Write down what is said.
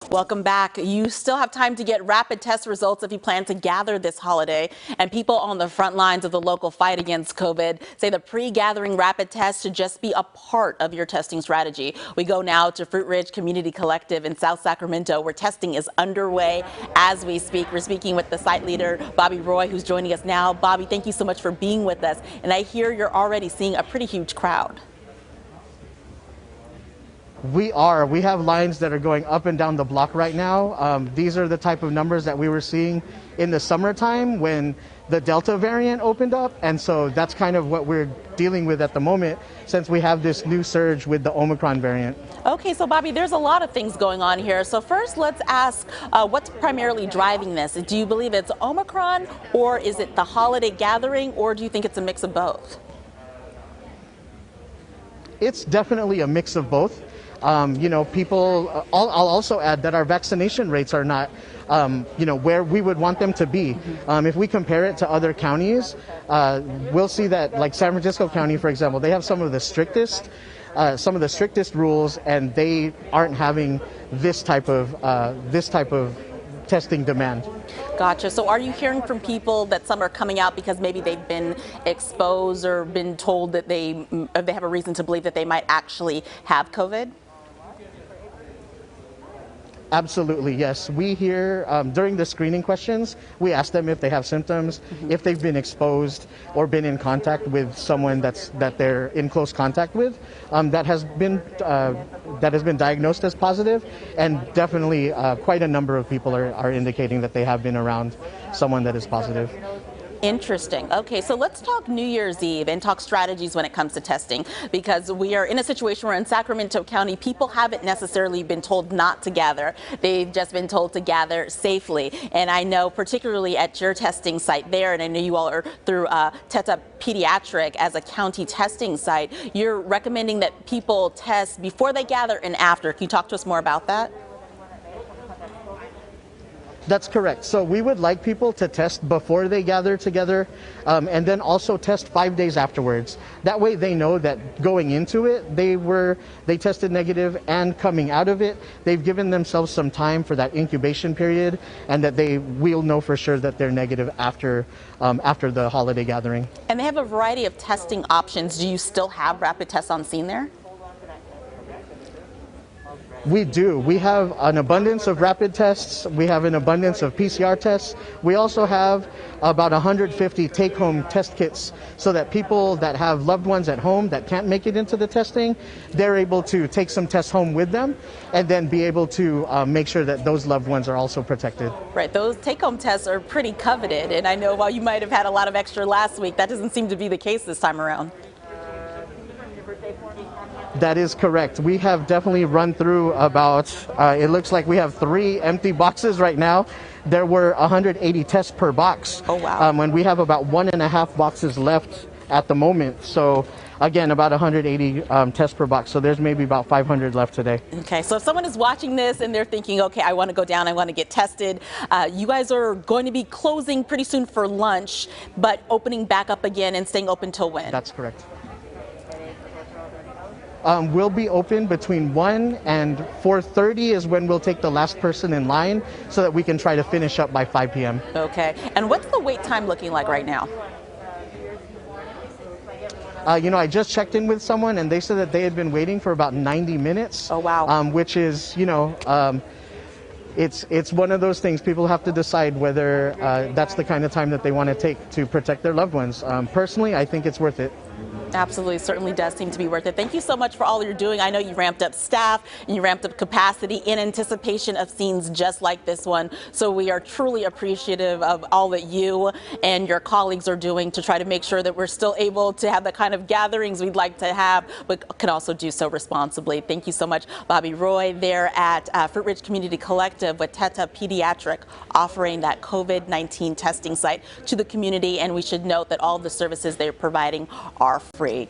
Welcome back. You still have time to get rapid test results if you plan to gather this holiday. And people on the front lines of the local fight against COVID say the pre-gathering rapid test should just be a part of your testing strategy. We go now to Fruit Ridge Community Collective in South Sacramento, where testing is underway as we speak. We're speaking with the site leader, Bobby Roy, who's joining us now. Bobby, thank you so much for being with us. And I hear you're already seeing a pretty huge crowd. We have lines that are going up and down the block right now. These are the type of numbers that we were seeing in the summertime when the Delta variant opened up. And so that's kind of what we're dealing with at the moment, since we have this new surge with the Omicron variant. Okay, so Bobby, there's a lot of things going on here. So first, let's ask what's primarily driving this? Do you believe it's Omicron, or is it the holiday gathering, or do you think it's a mix of both? It's definitely a mix of both. People, I'll also add that our vaccination rates are not, where we would want them to be. If we compare it to other counties, we'll see that, like San Francisco County, for example, they have some of the strictest rules, and they aren't having this type of testing demand. Gotcha. So are you hearing from people that some are coming out because maybe they've been exposed or been told that they have a reason to believe that they might actually have COVID? Absolutely, yes. We hear during the screening questions, we ask them if they have symptoms, if they've been exposed or been in contact with someone that they're in close contact with, that has been diagnosed as positive, and definitely quite a number of people are indicating that they have been around someone that is positive. Interesting. Okay, so let's talk New Year's Eve and talk strategies when it comes to testing, because we are in a situation where in Sacramento County, people haven't necessarily been told not to gather. They've just been told to gather safely. And I know particularly at your testing site there, and I know you all are through Teta Pediatric as a county testing site, you're recommending that people test before they gather and after. Can you talk to us more about that? That's correct. So we would like people to test before they gather together, and then also test 5 days afterwards. That way they know that going into it, they tested negative, and coming out of it, they've given themselves some time for that incubation period, and that we'll know for sure that they're negative after the holiday gathering. And they have a variety of testing options. Do you still have rapid tests on scene there? We do. We have an abundance of rapid tests. We have an abundance of PCR tests. We also have about 150 take-home test kits, so that people that have loved ones at home that can't make it into the testing, they're able to take some tests home with them, and then be able to make sure that those loved ones are also protected. Right. Those take-home tests are pretty coveted, and I know while you might have had a lot of extra last week, that doesn't seem to be the case this time around. That is correct. We have definitely run through about, it looks like we have 3 empty boxes right now. There were 180 tests per box. Oh, wow. And we have about 1.5 boxes left at the moment. So again, about 180 tests per box. So there's maybe about 500 left today. Okay, so if someone is watching this and they're thinking, okay, I want to go down, I want to get tested, you guys are going to be closing pretty soon for lunch, but opening back up again and staying open till when? That's correct. We'll be open between 1 and 4:30 is when we'll take the last person in line, so that we can try to finish up by 5 p.m. Okay, and what's the wait time looking like right now? I just checked in with someone, and they said that they had been waiting for about 90 minutes. Oh, wow. Which is, it's one of those things. People have to decide whether that's the kind of time that they want to take to protect their loved ones. Personally, I think it's worth it. Absolutely, certainly does seem to be worth it. Thank you so much for all you're doing. I know you ramped up staff and you ramped up capacity in anticipation of scenes just like this one. So we are truly appreciative of all that you and your colleagues are doing to try to make sure that we're still able to have the kind of gatherings we'd like to have, but can also do so responsibly. Thank you so much, Bobby Roy, there at Fruit Ridge Community Collective with Teta Pediatric, offering that COVID-19 testing site to the community. And we should note that all the services they're providing are free.